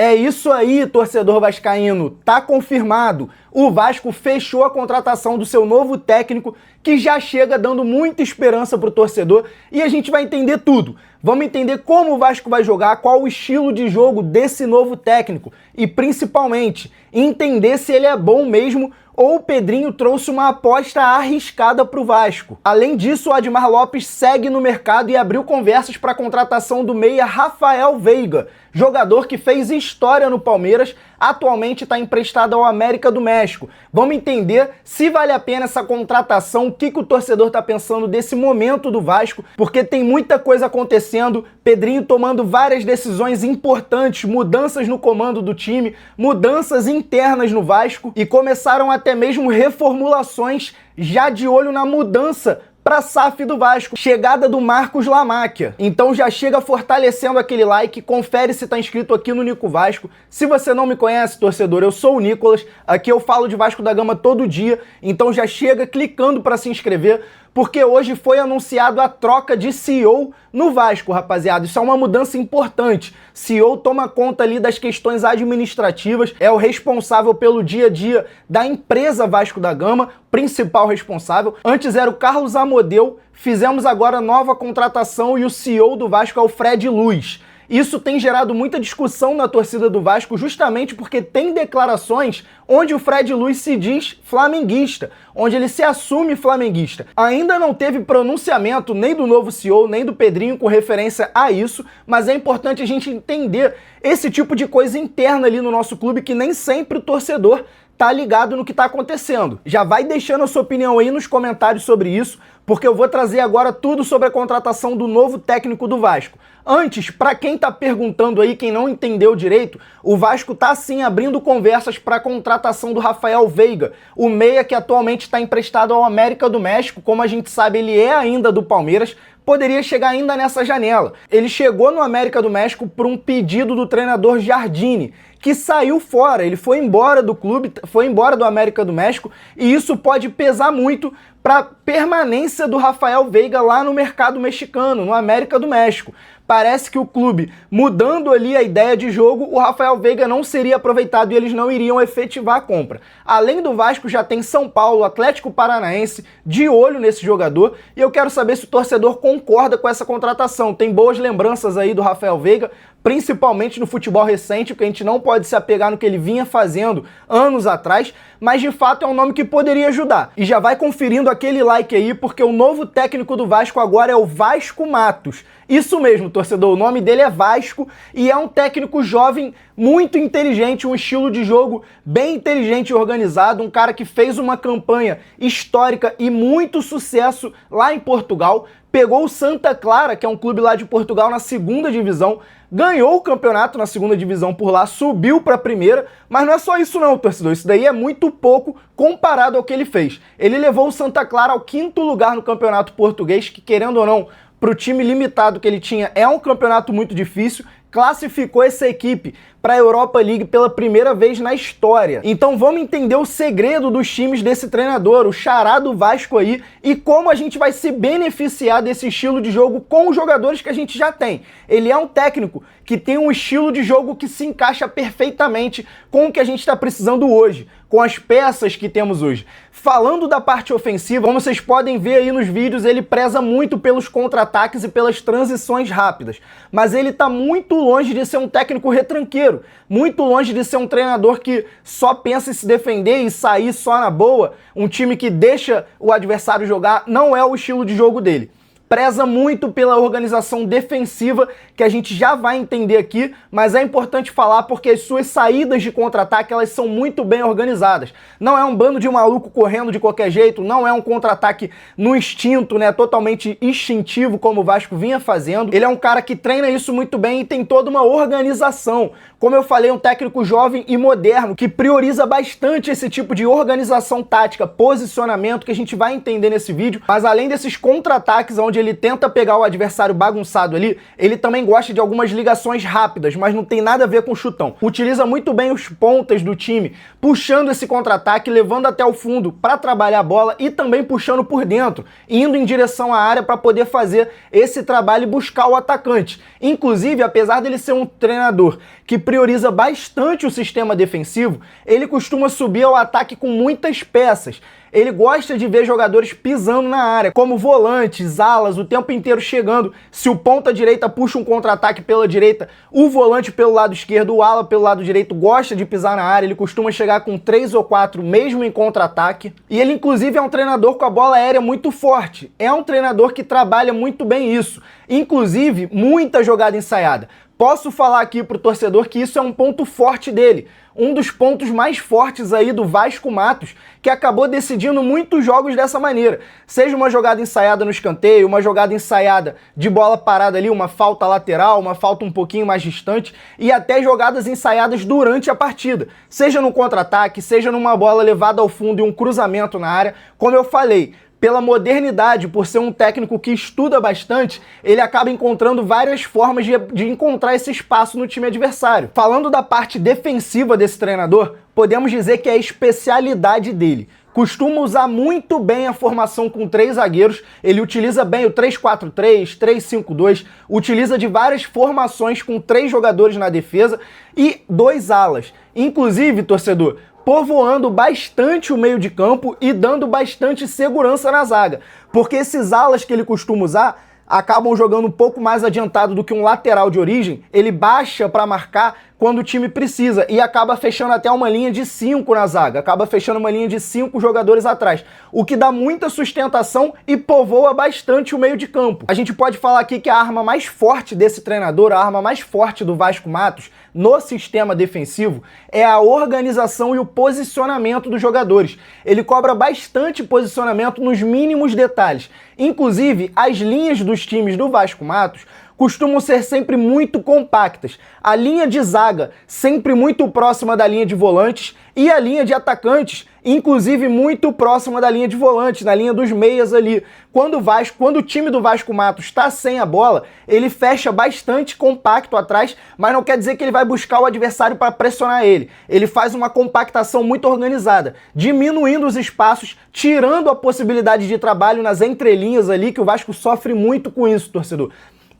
É isso aí, torcedor vascaíno, tá confirmado. O Vasco fechou a contratação do seu novo técnico, que já chega dando muita esperança pro torcedor, e a gente vai entender tudo. Vamos entender como o Vasco vai jogar, qual o estilo de jogo desse novo técnico e, principalmente, entender se ele é bom mesmo ou o Pedrinho trouxe uma aposta arriscada para o Vasco. Além disso, o Admar Lopes segue no mercado e abriu conversas para a contratação do meia Rafael Veiga, jogador que fez história no Palmeiras, atualmente está emprestado ao América do México. Vamos entender se vale a pena essa contratação, o que o torcedor está pensando desse momento do Vasco, porque tem muita coisa acontecendo, Pedrinho tomando várias decisões importantes, mudanças no comando do time, mudanças internas no Vasco e começaram até mesmo reformulações já de olho na mudança para SAF do Vasco, chegada do Marcos Lamáquia. Então já chega fortalecendo aquele like, confere se tá inscrito aqui no Nico Vasco. Se você não me conhece, torcedor, eu sou o Nicolas, aqui eu falo de Vasco da Gama todo dia, então já chega clicando para se inscrever, porque hoje foi anunciado a troca de CEO no Vasco, rapaziada. Isso é uma mudança importante. CEO toma conta ali das questões administrativas, é o responsável pelo dia a dia da empresa Vasco da Gama, principal responsável. Antes era o Carlos Amodeu, fizemos agora nova contratação e o CEO do Vasco é o Fred Luz. Isso tem gerado muita discussão na torcida do Vasco, justamente porque tem declarações onde o Fred Luz se diz flamenguista, onde ele se assume flamenguista. Ainda não teve pronunciamento nem do novo CEO, nem do Pedrinho com referência a isso, mas é importante a gente entender esse tipo de coisa interna ali no nosso clube, que nem sempre o torcedor tá ligado no que tá acontecendo. Já vai deixando a sua opinião aí nos comentários sobre isso, porque eu vou trazer agora tudo sobre a contratação do novo técnico do Vasco. Antes, para quem tá perguntando aí, quem não entendeu direito, o Vasco tá sim abrindo conversas para a contratação do Rafael Veiga, o meia que atualmente está emprestado ao América do México, como a gente sabe, ele é ainda do Palmeiras, poderia chegar ainda nessa janela. Ele chegou no América do México por um pedido do treinador Jardine, que saiu fora, ele foi embora do clube, foi embora do América do México, e isso pode pesar muito para a permanência do Rafael Veiga lá no mercado mexicano, no América do México. Parece que o clube, mudando ali a ideia de jogo, o Rafael Veiga não seria aproveitado e eles não iriam efetivar a compra. Além do Vasco, já tem São Paulo, Atlético Paranaense de olho nesse jogador, e eu quero saber se o torcedor concorda com essa contratação. Tem boas lembranças aí do Rafael Veiga, principalmente no futebol recente, porque a gente não pode se apegar no que ele vinha fazendo anos atrás, mas de fato é um nome que poderia ajudar. E já vai conferindo aquele like aí, porque o novo técnico do Vasco agora é o Vasco Matos. Isso mesmo, torcedor, o nome dele é Vasco e é um técnico jovem muito inteligente, um estilo de jogo bem inteligente e organizado, um cara que fez uma campanha histórica e muito sucesso lá em Portugal, pegou o Santa Clara, que é um clube lá de Portugal, na segunda divisão, ganhou o campeonato na segunda divisão por lá, subiu para a primeira, mas não é só isso não, torcedor, isso daí é muito pouco comparado ao que ele fez. Ele levou o Santa Clara ao 5º lugar no campeonato português, que querendo ou não, para o time limitado que ele tinha, é um campeonato muito difícil, classificou essa equipe para a Europa League pela primeira vez na história. Então vamos entender o segredo dos times desse treinador, o xará do Vasco aí, e como a gente vai se beneficiar desse estilo de jogo com os jogadores que a gente já tem. Ele é um técnico que tem um estilo de jogo que se encaixa perfeitamente com o que a gente está precisando hoje, com as peças que temos hoje. Falando da parte ofensiva, como vocês podem ver aí nos vídeos, ele preza muito pelos contra-ataques e pelas transições rápidas, mas ele está muito longe de ser um técnico retranqueiro, muito longe de ser um treinador que só pensa em se defender e sair só na boa, um time que deixa o adversário jogar, não é o estilo de jogo dele. Preza muito pela organização defensiva, que a gente já vai entender aqui, mas é importante falar porque as suas saídas de contra-ataque, elas são muito bem organizadas. Não é um bando de maluco correndo de qualquer jeito, não é um contra-ataque no instinto, né, totalmente instintivo, como o Vasco vinha fazendo. Ele é um cara que treina isso muito bem e tem toda uma organização. Como eu falei, um técnico jovem e moderno, que prioriza bastante esse tipo de organização tática, posicionamento, que a gente vai entender nesse vídeo. Mas além desses contra-ataques, onde ele tenta pegar o adversário bagunçado ali, ele também gosta de algumas ligações rápidas, mas não tem nada a ver com chutão. Utiliza muito bem os pontas do time, puxando esse contra-ataque, levando até o fundo para trabalhar a bola e também puxando por dentro, indo em direção à área para poder fazer esse trabalho e buscar o atacante. Inclusive, apesar dele ser um treinador que prioriza bastante o sistema defensivo, ele costuma subir ao ataque com muitas peças. Ele gosta de ver jogadores pisando na área, como volantes, alas, o tempo inteiro chegando. Se o ponta direita puxa um contra-ataque pela direita, o volante pelo lado esquerdo, o ala pelo lado direito gosta de pisar na área. Ele costuma chegar com 3 ou 4 mesmo em contra-ataque. E ele inclusive é um treinador com a bola aérea muito forte. É um treinador que trabalha muito bem isso. Inclusive, muita jogada ensaiada. Posso falar aqui pro torcedor que isso é um ponto forte dele. Um dos pontos mais fortes aí do Vasco Matos, que acabou decidindo muitos jogos dessa maneira. Seja uma jogada ensaiada no escanteio, uma jogada ensaiada de bola parada ali, uma falta lateral, uma falta um pouquinho mais distante, e até jogadas ensaiadas durante a partida. Seja no contra-ataque, seja numa bola levada ao fundo e um cruzamento na área. Como eu falei, pela modernidade, por ser um técnico que estuda bastante, ele acaba encontrando várias formas de encontrar esse espaço no time adversário. Falando da parte defensiva desse treinador, podemos dizer que é a especialidade dele. Costuma usar muito bem a formação com 3 zagueiros, ele utiliza bem o 3-4-3, 3-5-2, utiliza de várias formações com 3 jogadores na defesa e 2 alas. Inclusive, torcedor, povoando bastante o meio de campo e dando bastante segurança na zaga. Porque esses alas que ele costuma usar acabam jogando um pouco mais adiantado do que um lateral de origem. Ele baixa para marcar quando o time precisa e acaba fechando até uma linha de 5 na zaga, acaba fechando uma linha de 5 jogadores atrás, o que dá muita sustentação e povoa bastante o meio de campo. A gente pode falar aqui que a arma mais forte desse treinador, a arma mais forte do Vasco Matos no sistema defensivo é a organização e o posicionamento dos jogadores. Ele cobra bastante posicionamento nos mínimos detalhes. Inclusive, as linhas dos times do Vasco Matos costumam ser sempre muito compactas. A linha de zaga sempre muito próxima da linha de volantes e a linha de atacantes, inclusive muito próxima da linha de volantes, na linha dos meias ali. Quando o time do Vasco Matos está sem a bola, ele fecha bastante compacto atrás, mas não quer dizer que ele vai buscar o adversário para pressionar ele. Ele faz uma compactação muito organizada, diminuindo os espaços, tirando a possibilidade de trabalho nas entrelinhas ali, que o Vasco sofre muito com isso, torcedor.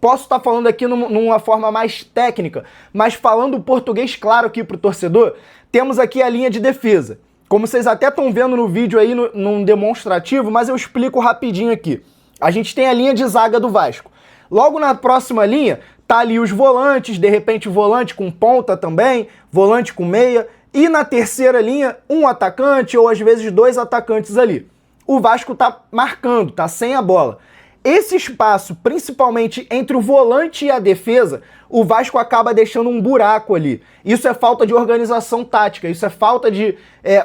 Posso estar falando aqui numa forma mais técnica, mas falando português claro aqui para o torcedor, temos aqui a linha de defesa. Como vocês até estão vendo no vídeo aí, num demonstrativo, mas eu explico rapidinho aqui. A gente tem a linha de zaga do Vasco. Logo na próxima linha, tá ali os volantes, de repente volante com ponta também, volante com meia, e na terceira linha, um atacante ou às vezes 2 atacantes ali. O Vasco tá marcando, tá sem a bola. Esse espaço, principalmente entre o volante e a defesa, o Vasco acaba deixando um buraco ali. Isso é falta de organização tática, isso é falta de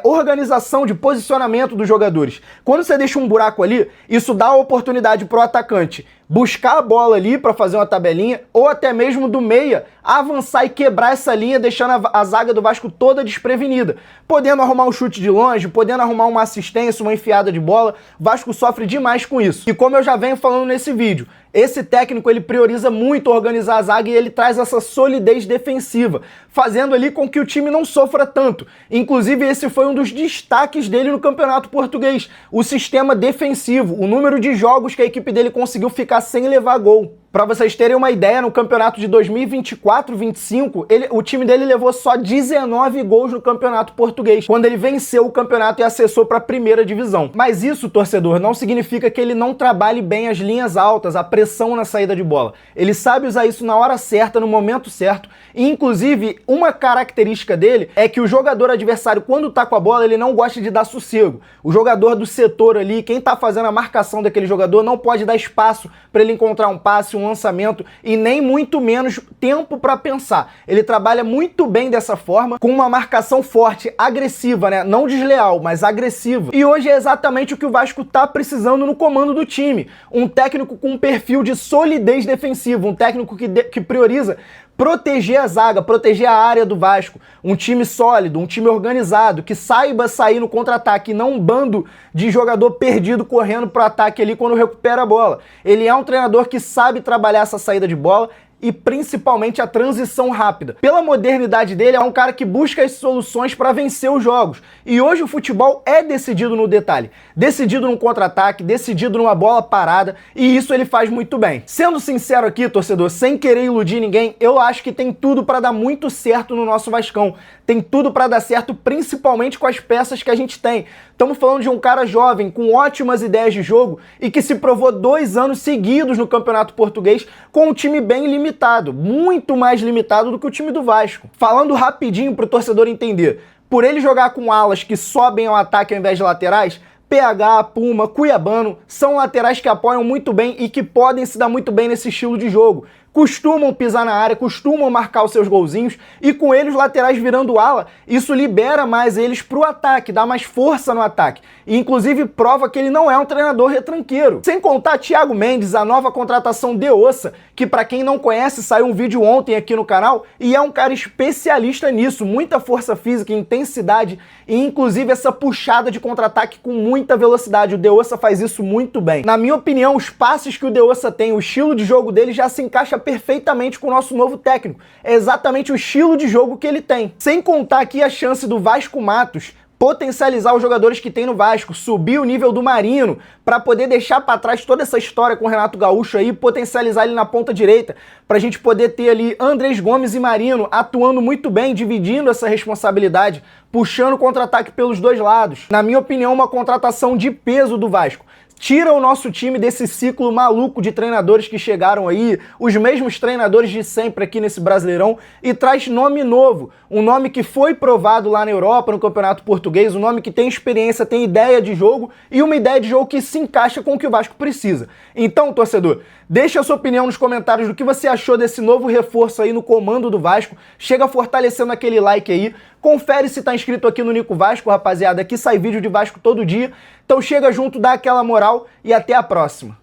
organização, de posicionamento dos jogadores. Quando você deixa um buraco ali, isso dá a oportunidade para o atacante buscar a bola ali para fazer uma tabelinha, ou até mesmo do meia avançar e quebrar essa linha, deixando a zaga do Vasco toda desprevenida. Podendo arrumar um chute de longe, podendo arrumar uma assistência, uma enfiada de bola, o Vasco sofre demais com isso. E como eu já venho falando nesse vídeo, esse técnico ele prioriza muito organizar a zaga e ele traz essa solidez defensiva, fazendo ali com que o time não sofra tanto. Inclusive esse foi um dos destaques dele no Campeonato Português, o sistema defensivo, o número de jogos que a equipe dele conseguiu ficar sem levar gol. Para vocês terem uma ideia, no campeonato de 2024-25, o time dele levou só 19 gols no Campeonato Português, quando ele venceu o campeonato e acessou para a primeira divisão. Mas isso, torcedor, não significa que ele não trabalhe bem as linhas altas, a pressão na saída de bola. Ele sabe usar isso na hora certa, no momento certo, e inclusive uma característica dele é que o jogador adversário, quando tá com a bola, ele não gosta de dar sossego. O jogador do setor ali, quem tá fazendo a marcação daquele jogador, não pode dar espaço para ele encontrar um passe, um lançamento e nem muito menos tempo para pensar. Ele trabalha muito bem dessa forma, com uma marcação forte, agressiva, né? Não desleal, mas agressiva. E hoje é exatamente o que o Vasco tá precisando no comando do time. Um técnico com um perfil de solidez defensiva, um técnico que prioriza proteger a zaga, proteger a área do Vasco. Um time sólido, um time organizado, que saiba sair no contra-ataque, não um bando de jogador perdido correndo pro ataque ali quando recupera a bola. Ele é um treinador que sabe trabalhar essa saída de bola, e principalmente a transição rápida. Pela modernidade dele, é um cara que busca as soluções para vencer os jogos. E hoje o futebol é decidido no detalhe, decidido num contra-ataque, decidido numa bola parada, e isso ele faz muito bem. Sendo sincero aqui, torcedor, sem querer iludir ninguém, eu acho que tem tudo para dar muito certo no nosso Vascão. Tem tudo para dar certo, principalmente com as peças que a gente tem. Estamos falando de um cara jovem, com ótimas ideias de jogo e que se provou 2 anos seguidos no Campeonato Português com um time bem limitado, muito mais limitado do que o time do Vasco. Falando rapidinho para o torcedor entender, por ele jogar com alas que sobem ao ataque ao invés de laterais, PH, Puma, Cuiabano são laterais que apoiam muito bem e que podem se dar muito bem nesse estilo de jogo. Costumam pisar na área, costumam marcar os seus golzinhos e com eles os laterais virando ala, isso libera mais eles para o ataque, dá mais força no ataque. E inclusive prova que ele não é um treinador retranqueiro. Sem contar Thiago Mendes, a nova contratação de Ossa, que para quem não conhece, saiu um vídeo ontem aqui no canal e é um cara especialista nisso, muita força física, intensidade e inclusive essa puxada de contra-ataque com muita velocidade. O De Ossa faz isso muito bem. Na minha opinião, os passes que o De Ossa tem, o estilo de jogo dele já se encaixa perfeitamente com o nosso novo técnico. É exatamente o estilo de jogo que ele tem. Sem contar aqui a chance do Vasco Matos potencializar os jogadores que tem no Vasco, subir o nível do Marino, para poder deixar para trás toda essa história com o Renato Gaúcho aí, potencializar ele na ponta direita, para a gente poder ter ali Andrés Gomes e Marino atuando muito bem, dividindo essa responsabilidade, puxando o contra-ataque pelos dois lados. Na minha opinião, uma contratação de peso do Vasco. Tira o nosso time desse ciclo maluco de treinadores que chegaram aí, os mesmos treinadores de sempre aqui nesse Brasileirão, e traz nome novo, um nome que foi provado lá na Europa, no Campeonato Português, um nome que tem experiência, tem ideia de jogo e uma ideia de jogo que se encaixa com o que o Vasco precisa. Então, torcedor, deixa a sua opinião nos comentários do que você achou desse novo reforço aí no comando do Vasco, chega fortalecendo aquele like aí, confere se tá inscrito aqui no Nico Vasco, rapaziada, aqui sai vídeo de Vasco todo dia, então chega junto, dá aquela moral e até a próxima.